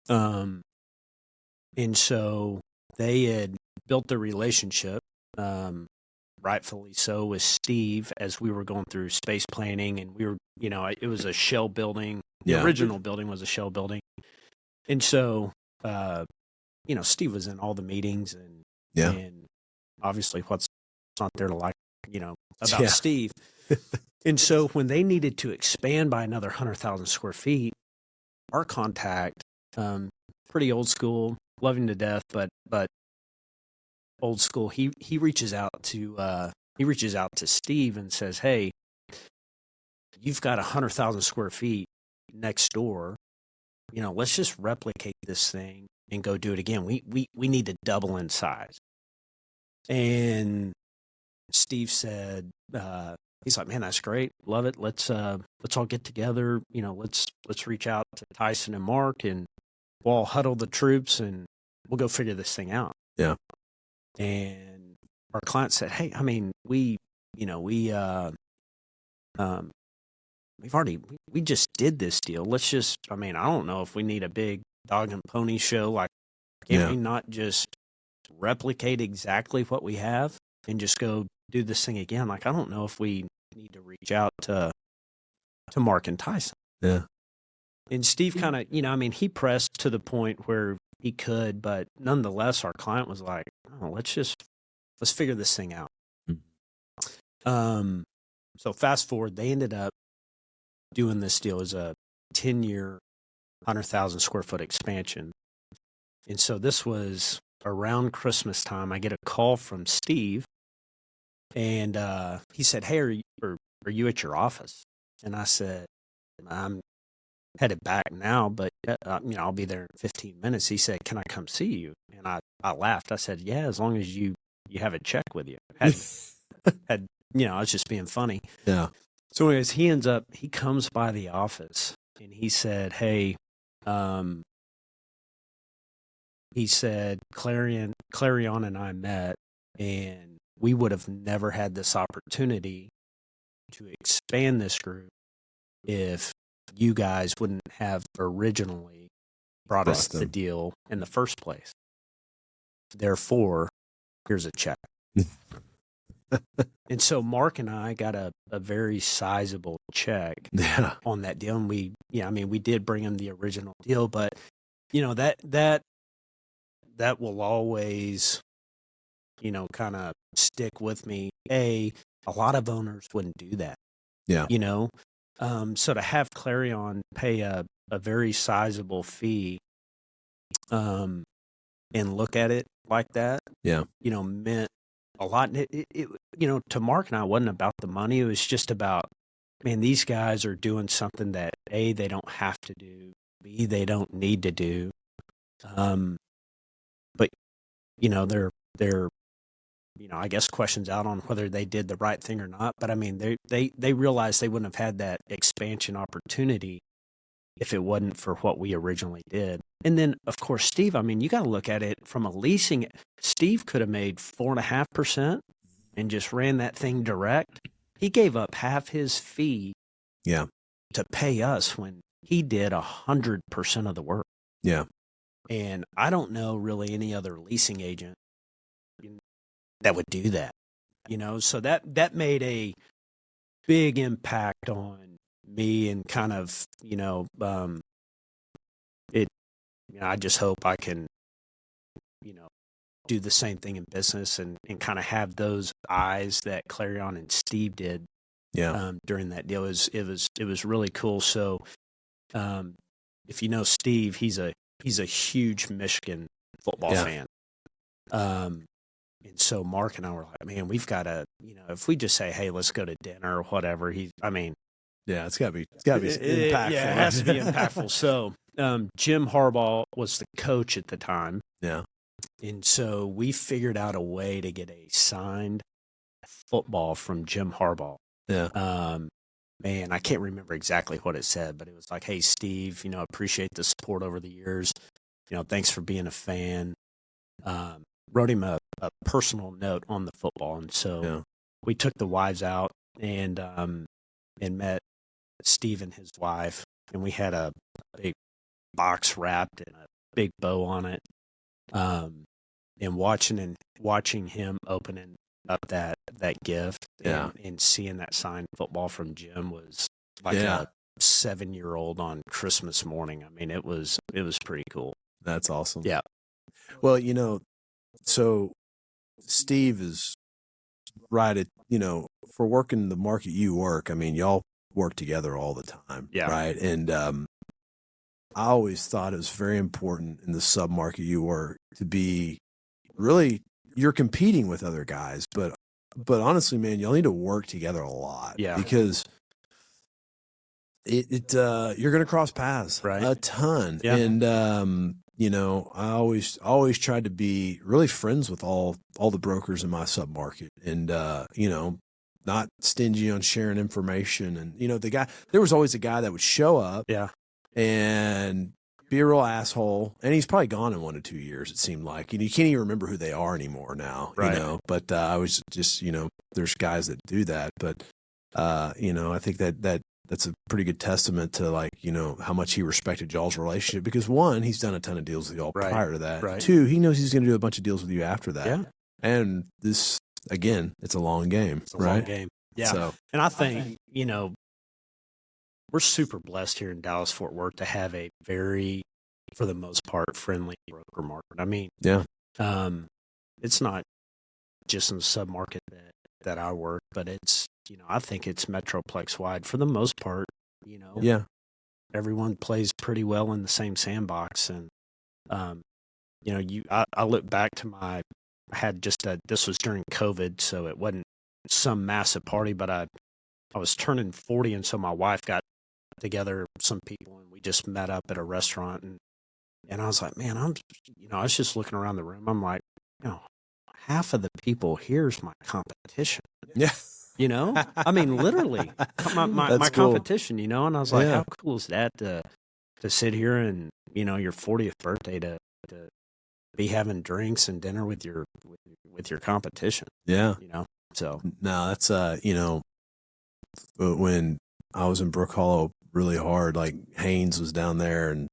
And so they had built the relationship, rightfully so, with Steve as we were going through space planning, and we were, it was a shell building. The original building was a shell building. And so, Steve was in all the meetings, and obviously what's not there to like, about Steve. And so when they needed to expand by another 100,000 square feet, our contact, pretty old school, love him to death, but old school, he reaches out to Steve and says, "Hey, you've got 100,000 square feet next door. Let's just replicate this thing and go do it again. We need to double in size." And Steve said, he's like, "Man, that's great. Love it. Let's all get together. Let's reach out to Tyson and Mark, and we'll all huddle the troops and we'll go figure this thing out." Yeah. And our client said, "Hey, I mean, we just did this deal. Let's just, I don't know if we need a big dog and pony show. Like, can we not just replicate exactly what we have and just go do this thing again? Like, I don't know if we need to reach out to Mark and Tyson." Yeah. And Steve kind of, he pressed to the point where he could, but nonetheless, our client was like, "Oh, let's figure this thing out." So fast forward, they ended up doing this deal as a 10-year, 100,000 square foot expansion. And so this was around Christmas time. I get a call from Steve, and he said, "Hey, are you at your office?" And I said, "I'm headed back now, but I'll be there in 15 minutes. He said, "Can I come see you?" And I laughed. I said, "Yeah, as long as you have a check with you." I was just being funny. Yeah. So anyways, he comes by the office, and he said, "Hey," he said, Clarion and I met, and we would have never had this opportunity to expand this group if you guys wouldn't have originally brought us the deal in the first place. Therefore, here's a check." And so Mark and I got a very sizable check on that deal. And we did bring him the original deal, but that will always, kind of stick with me. A lot of owners wouldn't do that. Yeah. So to have Clarion pay a very sizable fee, and look at it like that, meant a lot. It to Mark and I, wasn't about the money. It was just about, man, these guys are doing something that A, they don't have to do, B, they don't need to do. But they're I guess questions out on whether they did the right thing or not. But they realized they wouldn't have had that expansion opportunity if it wasn't for what we originally did. And then, of course, Steve, you got to look at it from a leasing. Steve could have made 4.5% and just ran that thing direct. He gave up half his fee to pay us when he did 100% of the work. Yeah. And I don't know really any other leasing agent that would do that, so that made big impact on me and kind of, I just hope I can, do the same thing in business and kind of have those eyes that Clarion and Steve did during that deal. It was really cool. So, if you know Steve, he's a huge Michigan football fan. And so Mark and I were like, man, we've got to, if we just say, hey, let's go to dinner or whatever, it's got to be impactful. Yeah, it has to be impactful. So, Jim Harbaugh was the coach at the time. Yeah. And so we figured out a way to get a signed football from Jim Harbaugh. Yeah. Man, I can't remember exactly what it said, but it was like, hey, Steve, appreciate the support over the years. Thanks for being a fan. Wrote him a personal note on the football. And so we took the wives out and met Steve and his wife. And we had a big box wrapped and a big bow on it. And watching him opening up that gift and seeing that signed football from Jim was like a 7-year-old on Christmas morning. It was pretty cool. That's awesome. Yeah. Well, so Steve is right at, for working the market you work, y'all work together all the time. Yeah. Right. And I always thought it was very important in the sub-market you work to be really, you're competing with other guys, but honestly, man, y'all need to work together a lot. Yeah. Because you're going to cross paths a ton. Yeah. And, I always tried to be really friends with all the brokers in my sub-market and, not stingy on sharing information. And, there was always a guy that would show up and be a real asshole. And he's probably gone in 1 to 2 years, it seemed like. You can't even remember who they are anymore now, but I was just, there's guys that do that. But, I think that's a pretty good testament to how much he respected y'all's relationship because 1, he's done a ton of deals with y'all prior to that. Right. 2, he knows he's going to do a bunch of deals with you after that. Yeah. And this, again, it's a long game, It's a long game. Yeah. So, and I think, we're super blessed here in Dallas-Fort Worth to have a very, for the most part, friendly broker market. It's not just in the sub-market that I work, but it's, I think it's Metroplex wide for the most part, everyone plays pretty well in the same sandbox. And, I look back to I had this was during COVID, so it wasn't some massive party, but I was turning 40. And so my wife got together some people and we just met up at a restaurant and I was like, man, I was just looking around the room. I'm like, half of the people here's my competition. Yeah. Literally my cool. competition, and I was like, how cool is that to sit here and, your 40th birthday to be having drinks and dinner with your competition. Yeah. So no, that's, when I was in Brook Hollow really hard, like Haynes was down there and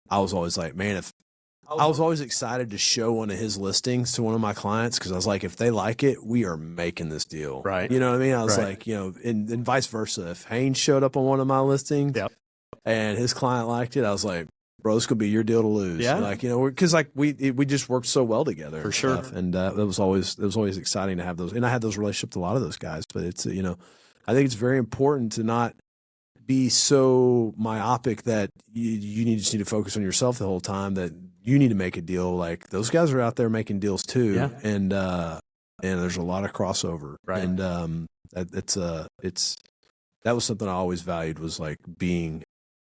I was always like, man, I was always excited to show one of his listings to one of my clients because I was like, if they like it, we are making this deal. Right. You know what I mean? I was like, and vice versa. If Haynes showed up on one of my listings and his client liked it, I was like, bro, this could be your deal to lose. Yeah. Because we just worked so well together. For sure. And it was always exciting to have those. And I had those relationships with a lot of those guys. But it's, I think it's very important to not be so myopic that you just need to focus on yourself the whole time, that you need to make a deal. Like those guys are out there making deals too. Yeah. And there's a lot of crossover. Right. And that was something I always valued, was like being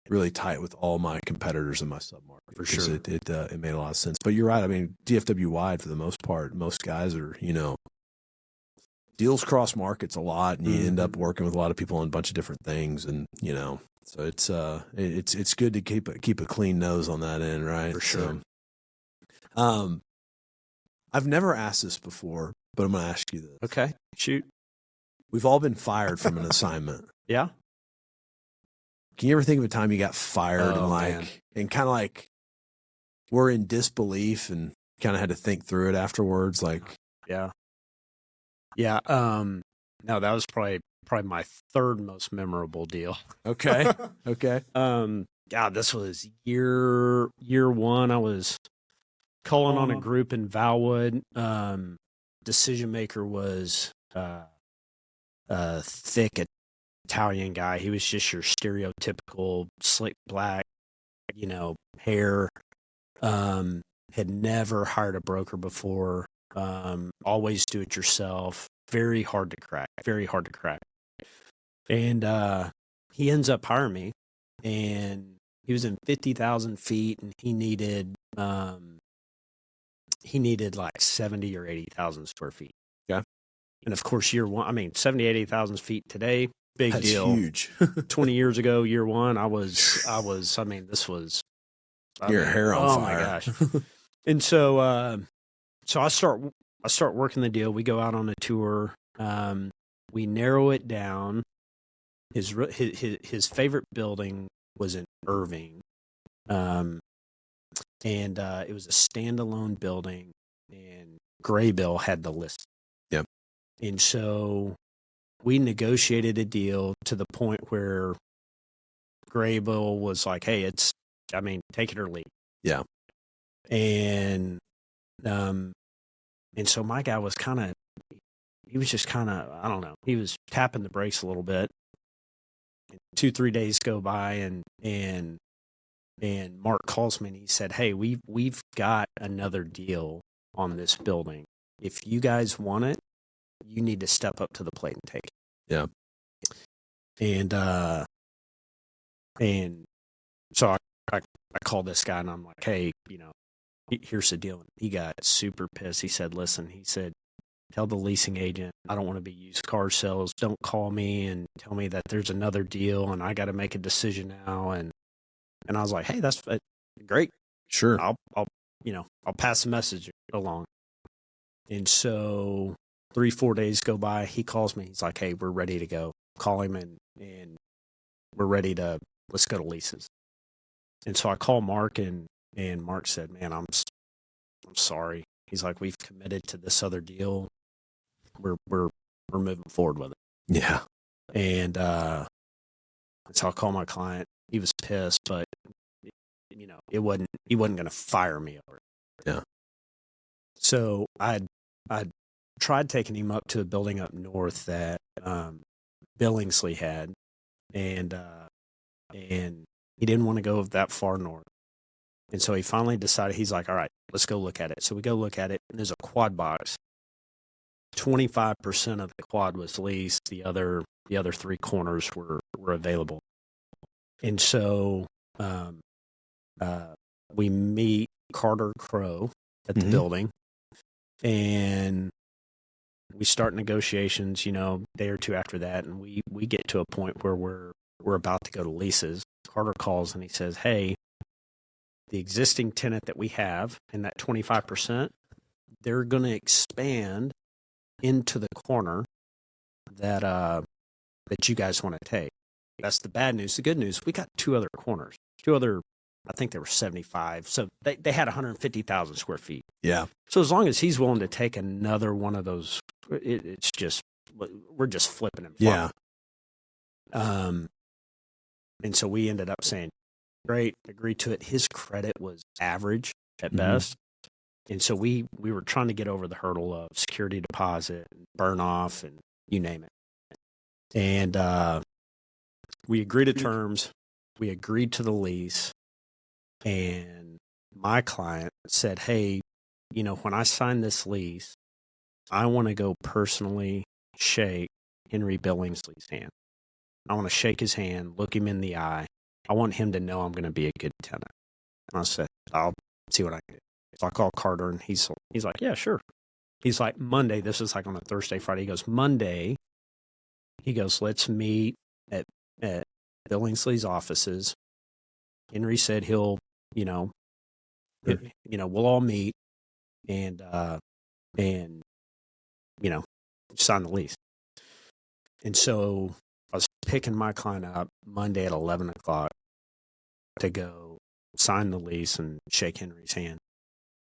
really tight with all my competitors in my submarket. For sure. It made a lot of sense. But you're right. DFW wide for the most part, most guys are, deals cross markets a lot, and you end up working with a lot of people on a bunch of different things, and so it's good to keep a clean nose on that end, right? For sure. So, I've never asked this before, but I'm going to ask you this. Okay, shoot. We've all been fired from an assignment. Yeah. Can you ever think of a time you got fired and kind of like were in disbelief and kind of had to think through it afterwards? Like, yeah. No, that was probably probably my third most memorable deal. Okay. Okay. God, this was year one. I was calling on a group in Valwood. Decision maker was a thick Italian guy. He was just your stereotypical slick black, hair. Had never hired a broker before. Always do it yourself. Very hard to crack. Very hard to crack. And he ends up hiring me, and he was in 50,000 feet, and he needed like 70 or 80,000 square feet. Yeah. And of course, year one, 70, 80,000 feet today, big That's deal. Huge. 20 years ago, year one, this was. Your hair on fire. Oh my gosh. And so I start working the deal. We go out on a tour. We narrow it down. His favorite building was in Irving. And it was a standalone building, and Graybill had the list. Yep. And so we negotiated a deal to the point where Graybill was like, hey, take it or leave. Yeah. And so my guy was he was just I don't know, he was tapping the brakes a little bit. 2-3 days go by, and Mark calls me and he said, hey, we've got another deal on this building. If you guys want it, you need to step up to the plate and take it. Yeah. And so I called this guy and I'm like, hey, here's the deal. And he got super pissed. He said, listen, tell the leasing agent, I don't want to be used car sales. Don't call me and tell me that there's another deal and I got to make a decision now. And I was like, hey, that's great. Sure. I'll pass the message along. And so 3-4 days go by. He calls me. He's like, hey, we're ready to go. Call him and we're ready to, let's go to leases. And so I call Mark and Mark said, man, I'm sorry. He's like, we've committed to this other deal. We're moving forward with it. Yeah. And so I call my client. He was pissed, but he wasn't going to fire me over it. Yeah. So I tried taking him up to a building up north that Billingsley had, and he didn't want to go that far north. And so he finally decided, he's like, all right, let's go look at it. So we go look at it, and there's a quad box. 25% of the quad was leased. The other 3 corners were available. And so we meet Carter Crow at the building, and we start negotiations, a day or two after that, and we get to a point where we're about to go to leases. Carter calls and he says, hey, the existing tenant that we have in that 25%, they're going to expand into the corner that you guys want to take. That's the bad news. The good news, we got 2 other corners. I think they were 75. So they had 150,000 square feet. Yeah. So as long as he's willing to take another one of those, it's just, we're just flipping him. Yeah. And so we ended up saying, great, agreed to it. His credit was average at best. And so we were trying to get over the hurdle of security deposit, and burn off, and you name it. And we agreed to terms. We agreed to the lease. And my client said, hey, when I sign this lease, I want to go personally shake Henry Billingsley's hand. I want to shake his hand, look him in the eye. I want him to know I'm going to be a good tenant. And I said, I'll see what I can do. So I call Carter, and he's like, yeah, sure. He's like, Monday, this is like on a Thursday, Friday. He goes, Monday, let's meet at Billingsley's offices. Henry said he'll, we'll all meet and sign the lease. And so I was picking my client up Monday at 11 o'clock to go sign the lease and shake Henry's hand.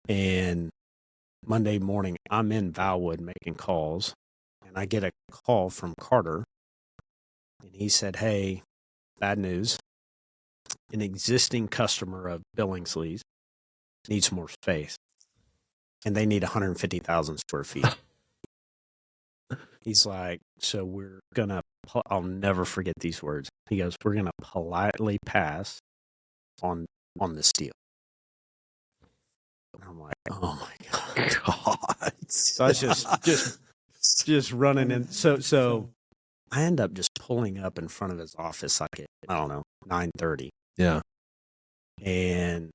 And Monday morning, I'm in Valwood making calls, and I get a call from Carter and he said, "Hey, bad news. An existing customer of Billingsley's needs more space, and they need 150,000 square feet." He's like, "So we're gonna." I'll never forget these words. He goes, "We're gonna politely pass on this deal." And I'm like, "Oh my god!" So I was just running in. So I end up just pulling up in front of his office like at, I don't know, 9:30. Yeah. And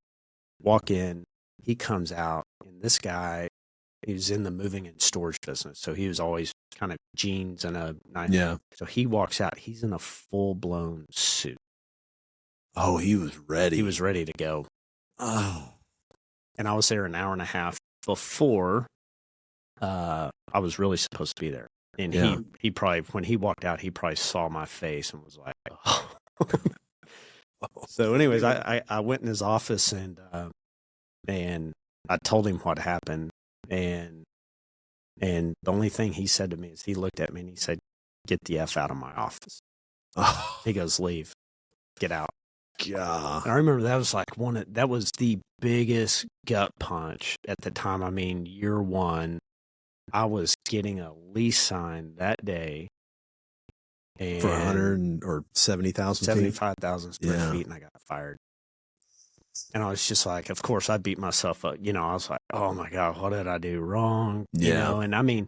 walk in. He comes out, and this guy, he was in the moving and storage business, so he was always kind of jeans and a nice. Yeah. So he walks out. He's in a full-blown suit. Oh, he was ready. He was ready to go. Oh. And I was there an hour and a half before I was really supposed to be there. And he probably, when he walked out, he probably saw my face and was like, oh. So anyways, I went in his office and I told him what happened. And the only thing he said to me is he looked at me and he said, "Get the F out of my office." Oh. He goes, "Leave, get out." God. And I remember that was like that was the biggest gut punch at the time. I mean, year one, I was getting a lease signed that day. And For 100 or 70,000 75,000 square Yeah. feet, and I got fired. And I was just like, of course, I beat myself up. You know, I was like, oh my God, what did I do wrong? You know, and I mean,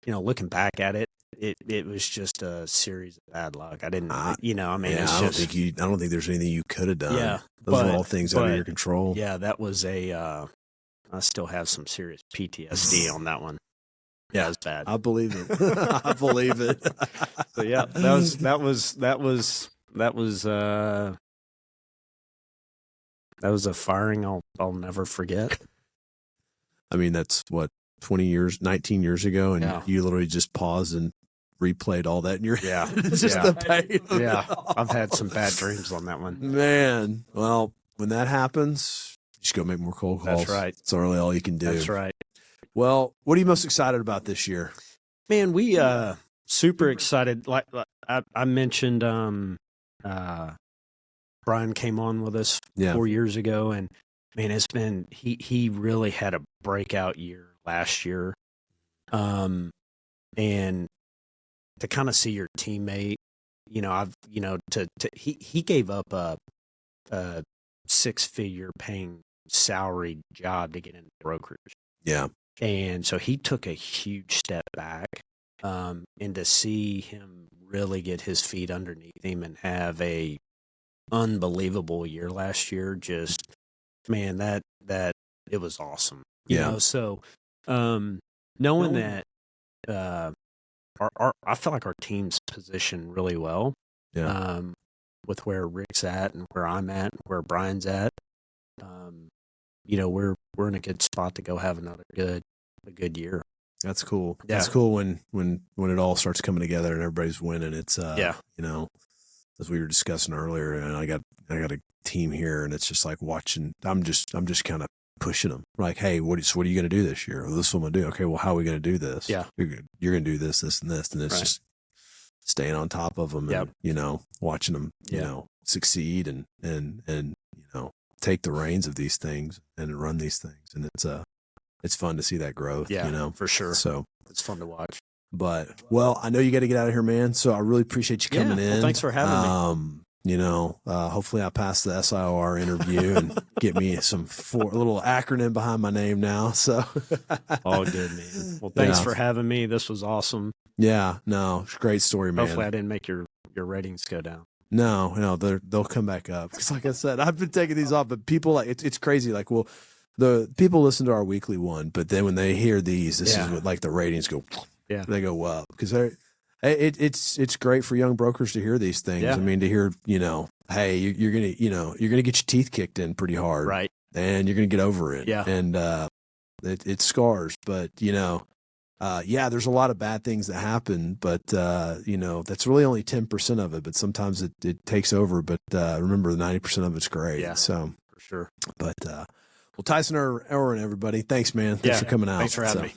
you know, looking back at it, it was just a series of bad luck. I didn't, you know, I mean, Yeah, it's I just, don't think there's anything you could have done. Yeah, Those are all things out of your control. Yeah, that was I still have some serious PTSD on that one. Yeah, it was bad. I believe it. I believe it. So yeah, that was a firing I'll never forget. I mean, that's what, 19 years ago, and you literally just paused and replayed all that in your head. It's just the pain. Yeah, I've had some bad dreams on that one. Man, well, when that happens, you just go make more cold calls. That's right. It's really all you can do. That's right. Well, what are you most excited about this year? Man, we super excited. Like I mentioned, Brian came on with us 4 years ago, and man, it's been he really had a breakout year last year, and to kind of see your teammate, you know, he gave up a 6-figure paying salaried job to get into brokerage. Yeah. And so he took a huge step back, and to see him really get his feet underneath him and have a unbelievable year last year, just, man, that it was awesome. You know, so knowing that I feel like our team's positioned really well. Yeah. With where Rick's at and where I'm at and where Brian's at. You know, we're in a good spot to go have a good year. That's cool. Yeah. That's cool when it all starts coming together and everybody's winning. It's you know, as we were discussing earlier, and I got a team here, and it's just like watching. I'm just kind of pushing them, like, hey, what are you going to do this year? Well, this is what I'm going to do. Okay, well, how are we going to do this? Yeah, you're going to do this, and this, and it's just staying on top of them, and you know, watching them, you know, succeed and you know, take the reins of these things and run these things, and it's fun to see that growth. Yeah, you know, for sure. So it's fun to watch. But well, I know you got to get out of here, man. So I really appreciate you coming in. Well, thanks for having me. You know, hopefully I pass the SIR interview and get me some little acronym behind my name now. So all good, man. Well, thanks for having me. This was awesome. Yeah, no, great story, man. Hopefully I didn't make your ratings go down. No, they'll come back up. Because like I said, I've been taking these off, but people it's crazy. Like, well, the people listen to our weekly one, but then when they hear these, this is what, like, the ratings go. Yeah, they go up because it's great for young brokers to hear these things. Yeah. I mean, to hear, you know, hey, you're gonna get your teeth kicked in pretty hard, right? And you're gonna get over it. Yeah, and it scars, but you know, there's a lot of bad things that happen, but you know, that's really only 10% of it. But sometimes it takes over. But remember, the 90% of it's great. Yeah, so for sure. But well, Tyson Erwin, everybody, thanks, man. Thanks for coming out. Thanks for having me.